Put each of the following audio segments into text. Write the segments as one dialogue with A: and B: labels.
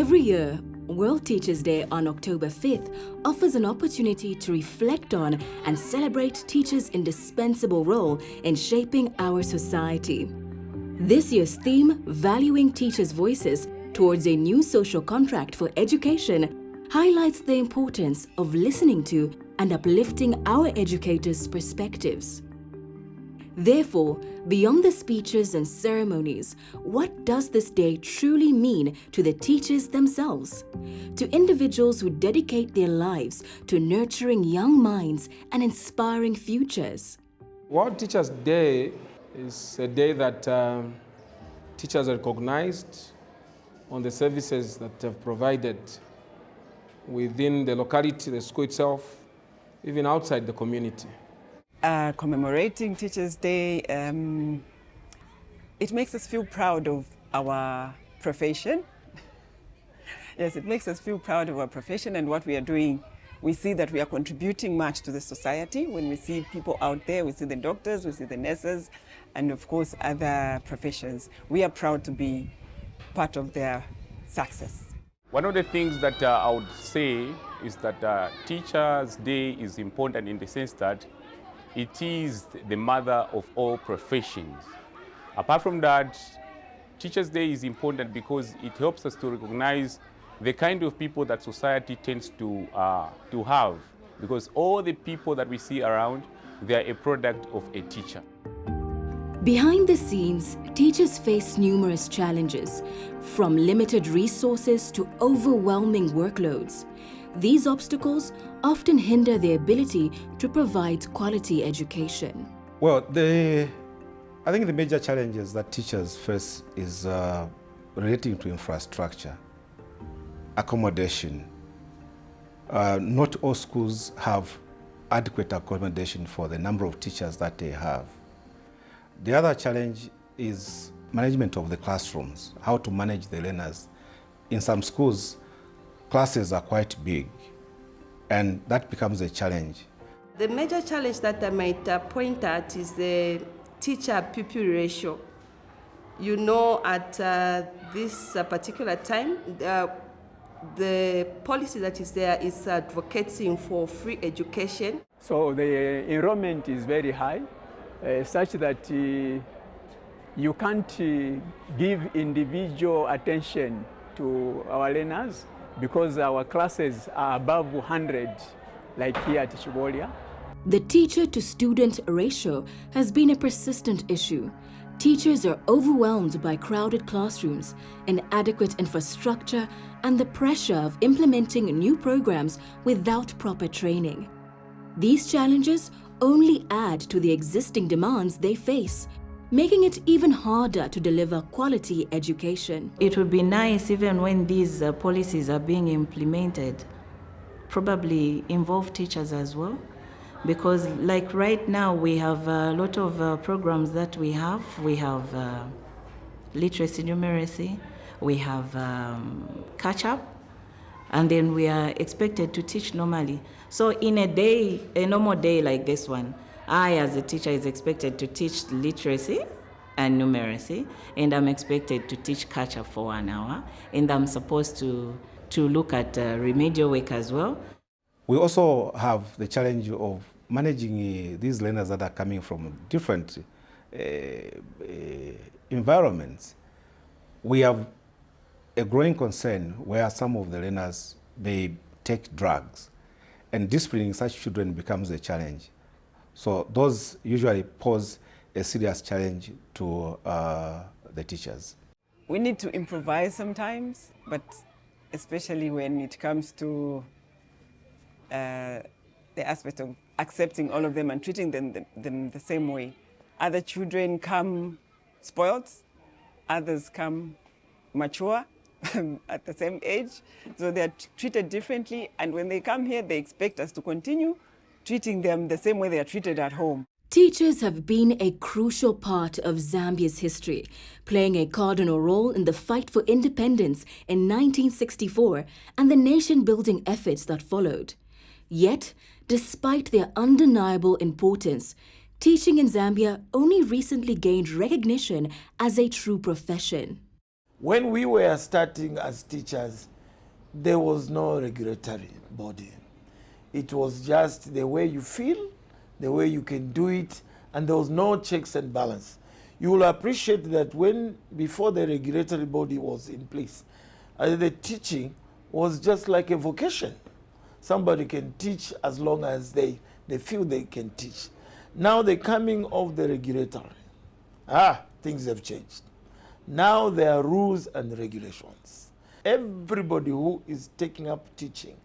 A: Every year, World Teachers' Day on October 5th offers an opportunity to reflect on and celebrate teachers' indispensable role in shaping our society. This year's theme, Valuing Teachers' Voices Towards a New Social Contract for Education, highlights the importance of listening to and uplifting our educators' perspectives. Therefore, beyond the speeches and ceremonies, what does this day truly mean to the teachers themselves? To individuals who dedicate their lives to nurturing young minds and inspiring futures?
B: World Teachers' Day is a day that teachers are recognized on the services that they've provided within the locality, the school itself, even outside the community.
C: Commemorating Teachers' Day, it makes us feel proud of our profession. Yes, it makes us feel proud of our profession and what we are doing. We see that we are contributing much to the society. When we see people out there, we see the doctors, we see the nurses, and of course other professions. We are proud to be part of their success.
D: One of the things that I would say is that Teachers' Day is important in the sense that it is the mother of all professions. Apart from that, Teachers' Day is important because it helps us to recognize the kind of people that society tends to have. Because all the people that we see around, they are a product of a teacher.
A: Behind the scenes, teachers face numerous challenges, from limited resources to overwhelming workloads. These obstacles often hinder their ability to provide quality education.
E: Well, I think the major challenges that teachers face is relating to infrastructure, accommodation. Not all schools have adequate accommodation for the number of teachers that they have. The other challenge is management of the classrooms, how to manage the learners. In some schools, classes are quite big, and that becomes a challenge.
F: The major challenge that I might point at is the teacher-pupil ratio. You know, at this particular time, the policy that is there is advocating for free education.
G: So the enrollment is very high, such that you can't give individual attention to our learners, because our classes are above 100, like here at Chibolia.
A: The teacher-to-student ratio has been a persistent issue. Teachers are overwhelmed by crowded classrooms, inadequate infrastructure, and the pressure of implementing new programs without proper training. These challenges only add to the existing demands they face, making it even harder to deliver quality education.
H: It would be nice, even when these policies are being implemented, probably involve teachers as well. Because like right now, we have a lot of programs that we have. We have literacy, numeracy, we have catch-up, and then we are expected to teach normally. So in a normal day like this one, I, as a teacher, is expected to teach literacy and numeracy, and I'm expected to teach catch-up for 1 hour, and I'm supposed to look at remedial work as well.
E: We also have the challenge of managing these learners that are coming from different environments. We have a growing concern where some of the learners may take drugs, and disciplining such children becomes a challenge. So those usually pose a serious challenge to the teachers.
C: We need to improvise sometimes, but especially when it comes to the aspect of accepting all of them and treating them the same way. Other children come spoiled, others come mature at the same age, so they are treated differently, and when they come here, they expect us to continue treating them the same way they are treated at home.
A: Teachers have been a crucial part of Zambia's history, playing a cardinal role in the fight for independence in 1964 and the nation-building efforts that followed. Yet, despite their undeniable importance, teaching in Zambia only recently gained recognition as a true profession.
I: When we were starting as teachers, there was no regulatory body. It was just the way you feel, the way you can do it, and there was no checks and balance. You will appreciate that before the regulatory body was in place, the teaching was just like a vocation. Somebody can teach as long as they feel they can teach. Now the coming of the regulator, things have changed. Now there are rules and regulations. Everybody who is taking up teaching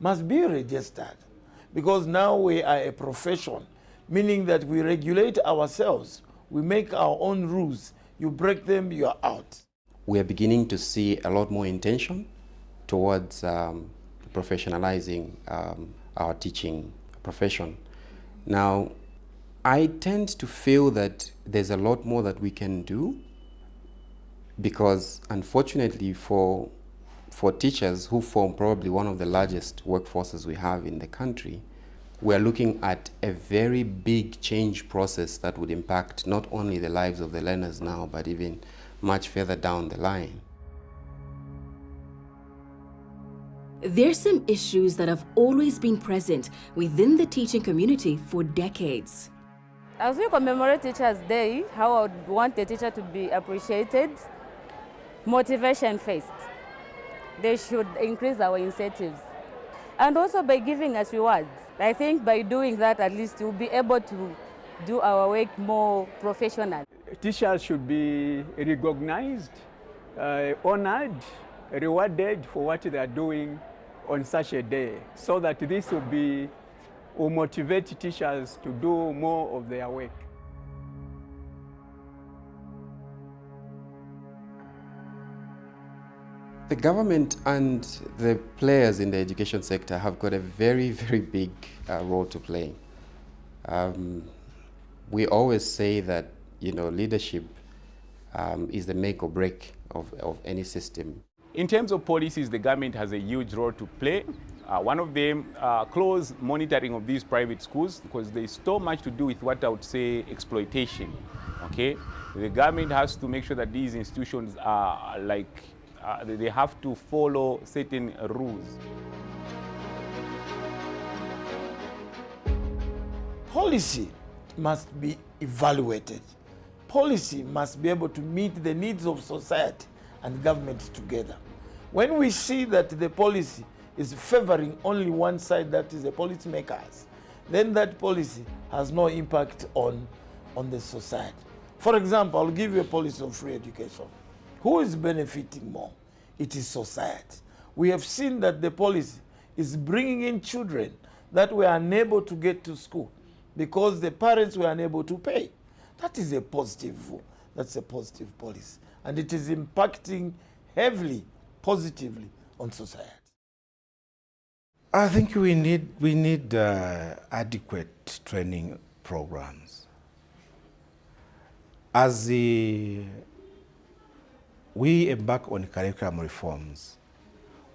I: must be registered, because now we are a profession, meaning that we regulate ourselves. We make our own rules. You break them, you are out.
J: We are beginning to see a lot more intention towards professionalizing our teaching profession. Now, I tend to feel that there's a lot more that we can do, because unfortunately for teachers who form probably one of the largest workforces we have in the country, we are looking at a very big change process that would impact not only the lives of the learners now, but even much further down the line.
A: There's some issues that have always been present within the teaching community for decades.
K: As we commemorate Teachers' Day, how I would want the teacher to be appreciated, motivation first. They should increase our incentives. And also by giving us rewards. I think by doing that, at least we'll be able to do our work more professional.
G: Teachers should be recognized, honored, rewarded for what they are doing on such a day, so that this will motivate teachers to do more of their work.
J: The government and the players in the education sector have got a very, very big role to play. We always say that, leadership is the make or break of any system.
D: In terms of policies, the government has a huge role to play. One of them, close monitoring of these private schools, because there's so much to do with what I would say exploitation. Okay, the government has to make sure that these institutions are they have to follow certain rules.
I: Policy must be evaluated. Policy must be able to meet the needs of society and government together. When we see that the policy is favoring only one side, that is the policymakers, then that policy has no impact on the society. For example, I'll give you a policy of free education. Who is benefiting more? It is society. We have seen that the policy is bringing in children that were unable to get to school because the parents were unable to pay. That is a positive, that's a positive policy. And it is impacting heavily, positively on society.
E: I think we need adequate training programs. As we embark on curriculum reforms,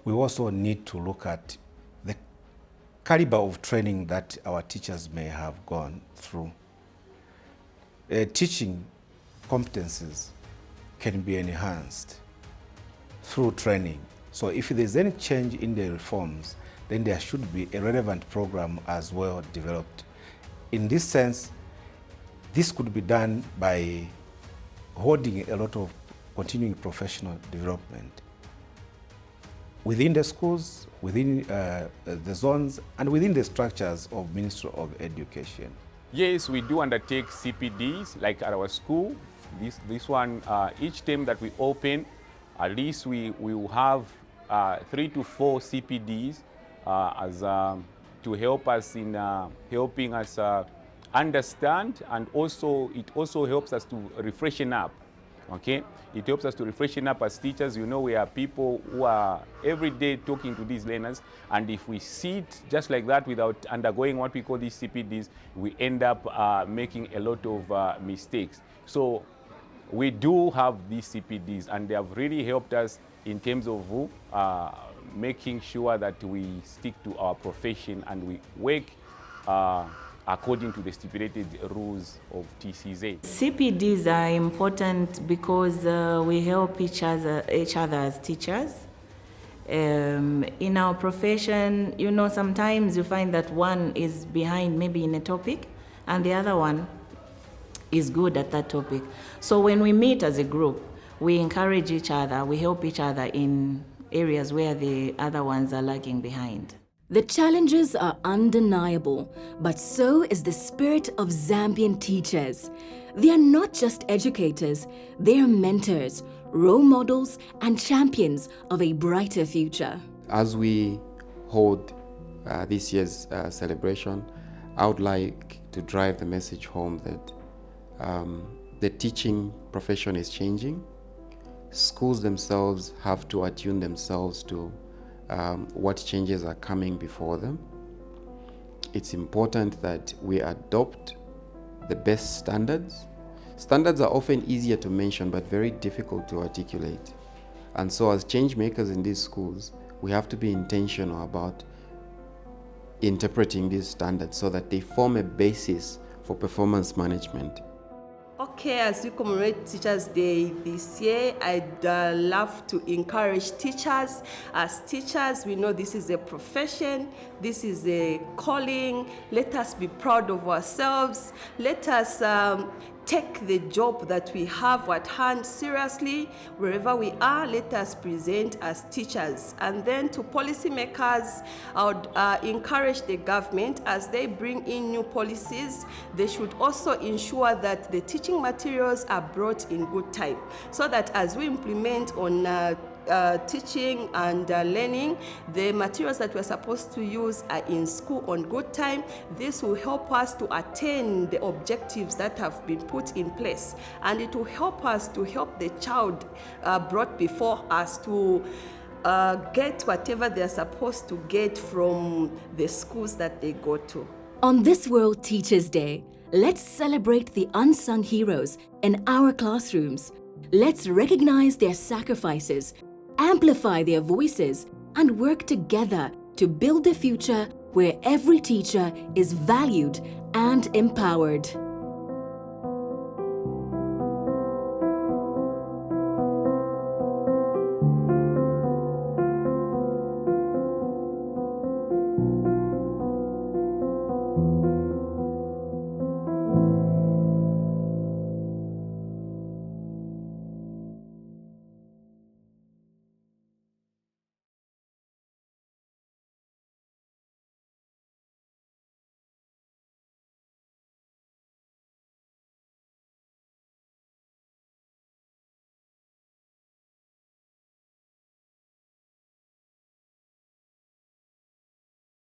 E: we also need to look at the caliber of training that our teachers may have gone through. Teaching competencies can be enhanced through training. So if there's any change in the reforms, then there should be a relevant program as well developed. In this sense, this could be done by holding a lot of continuing professional development within the schools, within the zones, and within the structures of Ministry of Education.
D: Yes, we do undertake CPDs, like at our school. This one, each term that we open, at least we will have 3 to 4 CPDs to help us in helping us understand, and also it also helps us to refreshen up. Okay, it helps us to refreshen up as teachers. You know, we are people who are every day talking to these learners, and if we sit just like that without undergoing what we call these CPDs, we end up making a lot of mistakes. So we do have these CPDs, and they have really helped us in terms of making sure that we stick to our profession and we work according to the stipulated rules of TCZA.
H: CPDs are important because we help each other as teachers, In our profession, you know, sometimes you find that one is behind maybe in a topic and the other one is good at that topic. So when we meet as a group, we encourage each other, we help each other in areas where the other ones are lagging behind.
A: The challenges are undeniable, but so is the spirit of Zambian teachers. They are not just educators, they are mentors, role models, and champions of a brighter future.
J: As we hold this year's celebration, I would like to drive the message home that the teaching profession is changing. Schools themselves have to attune themselves to what changes are coming before them. It's important that we adopt the best standards. Standards are often easier to mention but very difficult to articulate. And so as change makers in these schools, we have to be intentional about interpreting these standards so that they form a basis for performance management.
F: Okay, as we commemorate Teachers' Day this year, I'd love to encourage teachers. As teachers, we know this is a profession, this is a calling. Let us be proud of ourselves. Let us take the job that we have at hand seriously. Wherever we are, let us present as teachers. And then to policymakers, I would encourage the government as they bring in new policies, they should also ensure that the teaching materials are brought in good time, so that as we implement on teaching and learning, the materials that we're supposed to use are in school on good time. This will help us to attain the objectives that have been put in place, and it will help us to help the child brought before us to get whatever they're supposed to get from the schools that they go to.
A: On this World Teachers' Day, let's celebrate the unsung heroes in our classrooms. Let's recognize their sacrifices, amplify their voices, and work together to build a future where every teacher is valued and empowered.